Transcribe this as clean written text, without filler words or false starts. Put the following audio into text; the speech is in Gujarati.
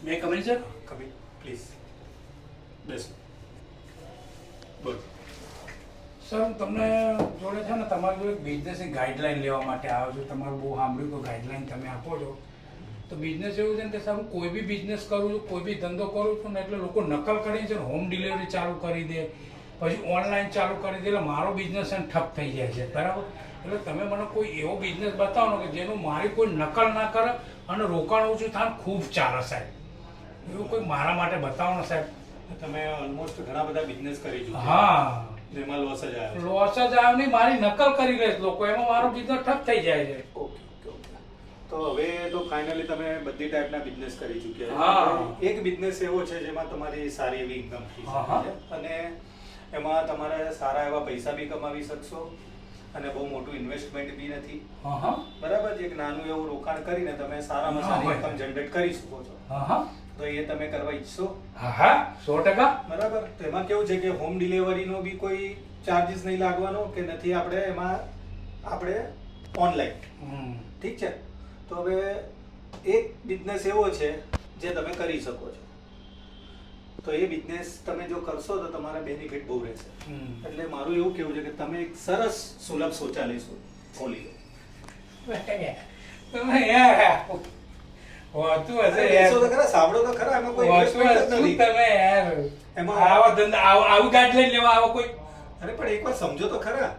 મેં કમિંગ સર? કમિંગ પ્લીઝ બેસો. બોલ. સર હું તમને જોડે છે ને તમારી જોડે બિઝનેસની ગાઈડલાઈન લેવા માટે આવ્યો છું. તમારું બહુ સાંભળ્યું કે ગાઈડલાઈન તમે આપો છો. તો બિઝનેસ એવું છે ને કે સર હું કોઈ બી બિઝનેસ કરું છું, કોઈ બી ધંધો કરું છું ને એટલે લોકો નકલ કરીને છે ને હોમ ડિલિવરી ચાલુ કરી દે, પછી ઓનલાઈન ચાલુ કરી દે, એટલે મારો બિઝનેસ છે ને ઠપ થઈ જાય છે. બરાબર? એટલે તમે મને કોઈ એવો બિઝનેસ બતાવો ને કે જેનું મારી કોઈ નકલ ના કરે અને રોકાણ ઓછું થાય ને ખૂબ ચાલે સાહેબ. એવું કોઈ મારા માટે બતાવો ને સાહેબ. તમે ઓલમોસ્ટ ઘણા બધા બિઝનેસ કરી ચૂક્યા. હા, જેમાં લોસ જ આવ્યો. લોસ જ આવ્યો નહીં, મારી નકલ કરી રહે છે લોકો, એમાં મારો બિઝનેસ ઠપ થઈ જાય છે. Okay okay okay. તો હવે તો ફાઇનલી તમે બધી ટાઈપના બિઝનેસ કરી ચૂક્યા હા. છો. એક બિઝનેસ એવો છે જેમાં તમારી સારી એવી ઇન્કમ થઈ હા, શકે છે અને એમાં તમારે સારા એવા પૈસા બી કમાવી શકશો અને બહુ મોટું ઇન્વેસ્ટમેન્ટ બી નથી. હા હા બરાબર છે. એક નાનું એવું રોકાણ કરીને તમે સારામાં સારી હા, ઇન્કમ જનરેટ કરી શકો છો. હા હા તો એ તમે કરવા ઈચ્છો? હા હા 100%. બરાબર. તો એમાં કેવું છે કે હોમ ડિલિવરીનો બી કોઈ ચાર્જીસ નહીં લાગવાનો કે નથી. આપણે ઓનલાઈન. ઠીક છે. તો હવે એક બિઝનેસ એવો છે જે તમે કરી શકો છો. તો એ બિઝનેસ તમે જો કરશો તો તમારા બેનિફિટ બહુ રહેશે. એટલે મારું એવું કેવું છે કે તમે એક સરસ સુલભ શૌચાલય ખોલી લો. તમે યાર હોતું હશે યાર. બેસો તો ખરા, સાંભળો તો ખરા, એમાં કોઈ હોતું investment જ હશે નથી. તમે યાર. એમાં આવા ધંધા આવું ગાઈડલાઈન લેવા આવો કોઈ. અરે પણ એકવાર સમજો તો ખરા.